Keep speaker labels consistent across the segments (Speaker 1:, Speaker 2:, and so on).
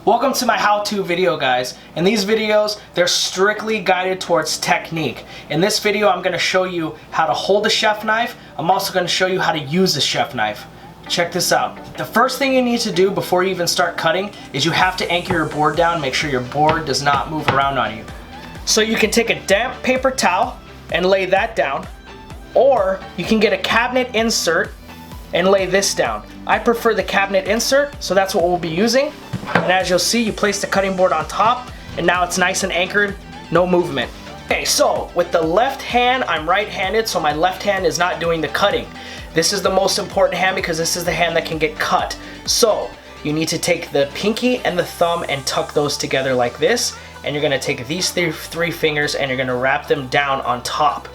Speaker 1: Welcome to my how-to video, guys. In these videos, they're strictly guided towards technique. In this video, I'm going to show you how to hold a chef knife. I'm also going to show you how to use a chef knife. Check this out. The first thing you need to do before you even start cutting is you have to anchor your board down. Make sure your board does not move around on you. So you can take a damp paper towel and lay that down, or you can get a cabinet insert and lay this down. I prefer the cabinet insert, so that's what we'll be using. And as you'll see, you place the cutting board on top, and now it's nice and anchored, no movement. Okay, so with the left hand, I'm right-handed, so my left hand is not doing the cutting. This is the most important hand because this is the hand that can get cut. So you need to take the pinky and the thumb and tuck those together like this, and you're gonna take these three fingers and you're gonna wrap them down on top.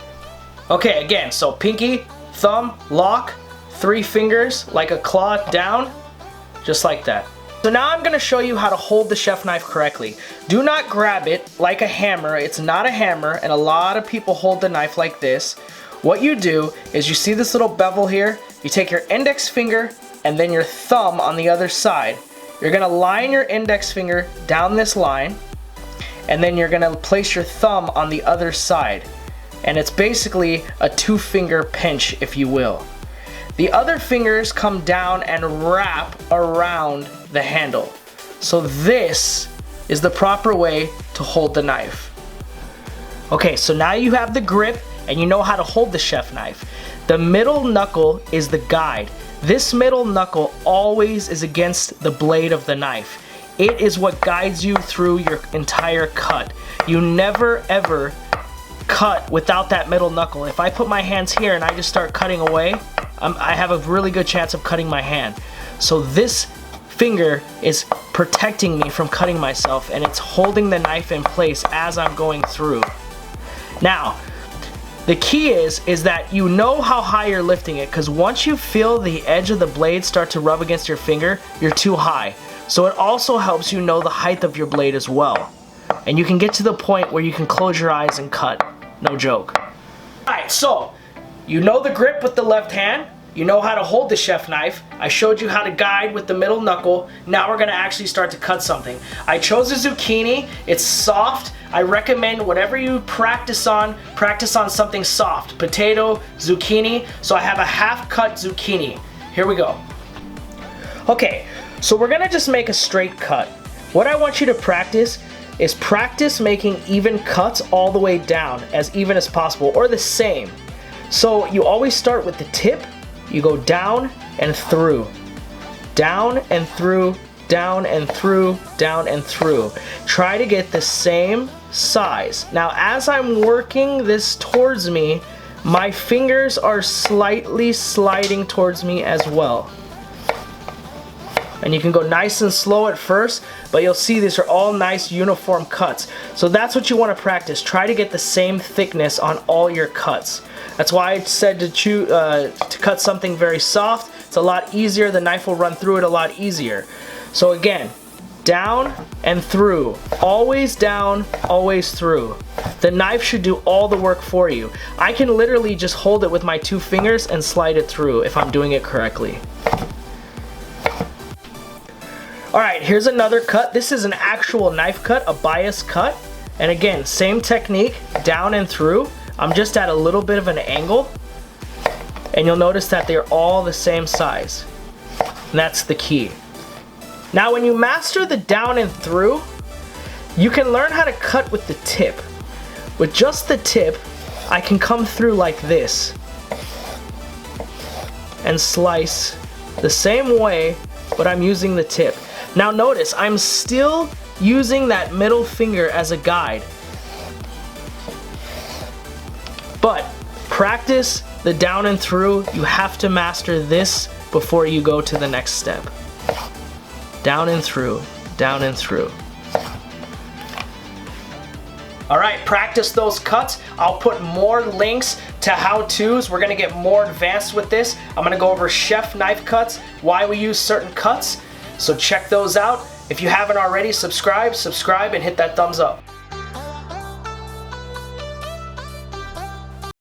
Speaker 1: Okay, again, so pinky, thumb, lock, 3 fingers like a claw down, just like that. So now I'm going to show you how to hold the chef knife correctly. Do not grab it like a hammer. It's not a hammer, and a lot of people hold the knife like this. What you do is you see this little bevel here, you take your index finger and then your thumb on the other side. You're going to line your index finger down this line, and then you're going to place your thumb on the other side. And it's basically a 2-finger pinch, if you will. The other fingers come down and wrap around the handle. So this is the proper way to hold the knife. Okay, so now you have the grip and you know how to hold the chef knife. The middle knuckle is the guide. This middle knuckle always is against the blade of the knife. It is what guides you through your entire cut. You never ever cut without that middle knuckle. If I put my hands here and I just start cutting away, I have a really good chance of cutting my hand. So this finger is protecting me from cutting myself, and it's holding the knife in place as I'm going through. Now, the key is that you know how high you're lifting it, because once you feel the edge of the blade start to rub against your finger, you're too high. So it also helps you know the height of your blade as well. And you can get to the point where you can close your eyes and cut. No joke. Alright, so you know the grip with the left hand. You know how to hold the chef knife. I showed you how to guide with the middle knuckle. Now we're going to actually start to cut something. I chose a zucchini. It's soft. I recommend whatever you practice on something soft. Potato, zucchini. So I have a half-cut zucchini. Here we go. Okay, so we're going to just make a straight cut. What I want you to practice is practice making even cuts all the way down, as even as possible, or the same. So you always start with the tip, you go down and through, down and through, down and through, down and through. Try to get the same size. Now as I'm working this towards me, my fingers are slightly sliding towards me as well. And you can go nice and slow at first, but you'll see these are all nice uniform cuts. So that's what you want to practice. Try to get the same thickness on all your cuts. That's why I said to cut something very soft. It's a lot easier. The knife will run through it a lot easier. So again, down and through. Always down, always through. The knife should do all the work for you. I can literally just hold it with my 2 fingers and slide it through if I'm doing it correctly. Alright, here's another cut. This is an actual knife cut, a bias cut. And again, same technique, down and through. I'm just at a little bit of an angle. And you'll notice that they're all the same size. And that's the key. Now when you master the down and through, you can learn how to cut with the tip. With just the tip, I can come through like this and slice the same way, but I'm using the tip. Now notice, I'm still using that middle finger as a guide. But practice the down and through. You have to master this before you go to the next step. Down and through, down and through. Alright, practice those cuts. I'll put more links to how-tos. We're going to get more advanced with this. I'm going to go over chef knife cuts, why we use certain cuts. So check those out. If you haven't already, subscribe, and hit that thumbs up.